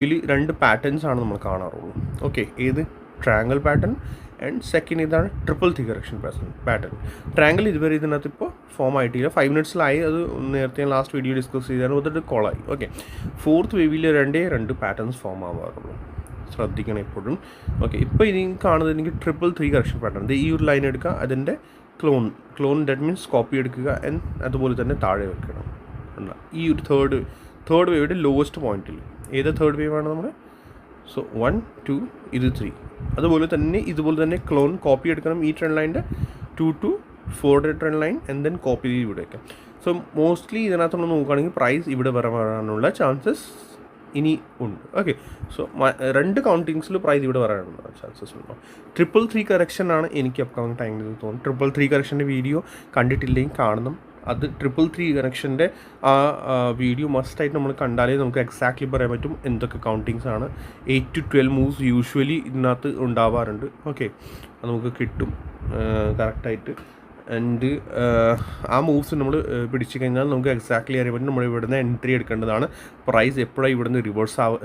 ഇതിൽ രണ്ട് പാറ്റേൺസ് ആണ് നമ്മൾ കാണാറുള്ളൂ. ഓക്കെ, ഏത് ട്രയാങ്കിൾ പാറ്റേൺ ആൻഡ് സെക്കൻഡ് ഇതാണ് triple three correction pattern. Triangle ഇതുവരെ ഇതിനകത്ത് ഇപ്പോൾ ഫോം ആയിട്ടില്ല. 5 മിനിറ്റ്സിലായി. അത് നേരത്തെ ലാസ്റ്റ് വീഡിയോ ഡിസ്കസ് ചെയ്താൽ എന്നിട്ട് കോളായി. ഓക്കെ, ഫോർത്ത് വേവിൽ രണ്ട് പാറ്റേൺസ് ഫോം ആവാറുള്ളൂ, ശ്രദ്ധിക്കണം എപ്പോഴും. ഓക്കെ, ഇപ്പോൾ ഇനി കാണുന്നത് എനിക്ക് ട്രിപ്പിൾ ത്രീ കറക്ഷൻ പാറ്റേൺ. ഈ ഒരു ലൈൻ എടുക്കുക, അതിൻ്റെ ക്ലോൺ ദാറ്റ് മീൻസ് കോപ്പി എടുക്കുക ആൻഡ് അതുപോലെ തന്നെ താഴെ വെക്കണം. ഈ ഒരു തേർഡ് വേവിൻ്റെ ലോവസ്റ്റ് പോയിന്റിൽ ഏത് തേർഡ് വേവ് ആണ് നമ്മൾ? സോ 1 2 ഇത് 3. അതുപോലെ തന്നെ ക്ലോൺ കോപ്പി എടുക്കണം ഈ ട്രെൻഡ് ലൈൻ്റെ 2 to 4 trend line and then copy ഇവിടെ വയ്ക്കാം. സോ മോസ്റ്റ്ലി ഇതിനകത്ത് നമ്മൾ നോക്കുകയാണെങ്കിൽ പ്രൈസ് ഇവിടെ വരാനുള്ള ചാൻസസ് ഇനി ഉണ്ട്. ഓക്കെ, സോ രണ്ട് കൗണ്ടിങ്സിൽ പ്രൈസ് ഇവിടെ വരാനുള്ള ചാൻസസ് ഉണ്ടോ? ട്രിപ്പിൾ ത്രീ കറക്ഷനാണ് എനിക്ക് അപ്കമിങ് ടൈമിൽ തോന്നുന്നു. ട്രിപ്പിൾ ത്രീ കറക്ഷൻ്റെ വീഡിയോ കണ്ടിട്ടില്ലെങ്കിൽ കാണണം. അത് ട്രിപ്പിൾ ത്രീ കണക്ഷൻ്റെ ആ വീഡിയോ മസ്റ്റായിട്ട് നമ്മൾ കണ്ടാലേ നമുക്ക് എക്സാക്ട്ലി പറയാൻ പറ്റും എന്തൊക്കെ കൗണ്ടിങ്സ് ആണ്. 8 to 12 മൂവ്സ് യൂഷ്വലി ഇതിനകത്ത് ഉണ്ടാവാറുണ്ട്. ഓക്കെ, അത് നമുക്ക് കിട്ടും കറക്റ്റായിട്ട്. ആൻഡ് ആ മൂവ്സ് നമ്മൾ പിടിച്ചു കഴിഞ്ഞാൽ നമുക്ക് എക്സാക്ട്ലി അറിയാൻ പറ്റും നമ്മൾ ഇവിടുന്ന് എൻട്രി എടുക്കേണ്ടതാണ്. പ്രൈസ് എപ്പോഴാണ് ഇവിടുന്ന്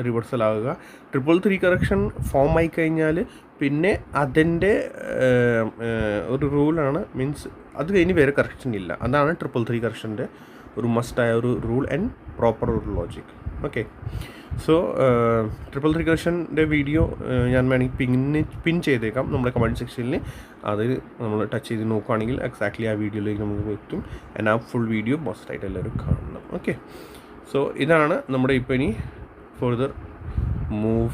റിവേഴ്സലാവുക. ട്രിപ്പിൾ ത്രീ കറക്ഷൻ ഫോം ആയി കഴിഞ്ഞാൽ പിന്നെ അതിൻ്റെ ഒരു റൂളാണ്, മീൻസ് അത് കഴിഞ്ഞ് വേറെ കറക്ഷൻ ഇല്ല. അതാണ് ട്രിപ്പിൾ ത്രീ കറക്ഷൻ്റെ ഒരു മസ്റ്റായ ഒരു റൂൾ ആൻഡ് പ്രോപ്പർ ഒരു logic. Okay, so triple three കറക്ഷൻ്റെ വീഡിയോ ഞാൻ വേണമെങ്കിൽ പിൻ ചെയ്തേക്കാം നമ്മുടെ കമൻറ്റ് സെക്ഷനിൽ. അത് നമ്മൾ ടച്ച് ചെയ്ത് നോക്കുകയാണെങ്കിൽ എക്സാക്ട്ലി ആ വീഡിയോയിലേക്ക് നമുക്ക് എത്തും. ആൻഡ് ആ ഫുൾ വീഡിയോ മസ്റ്റായിട്ട് എല്ലാവരും കാണണം. ഓക്കെ, സോ ഇതാണ് നമ്മുടെ ഇപ്പോൾ ഇനി ഫർദർ മൂവ്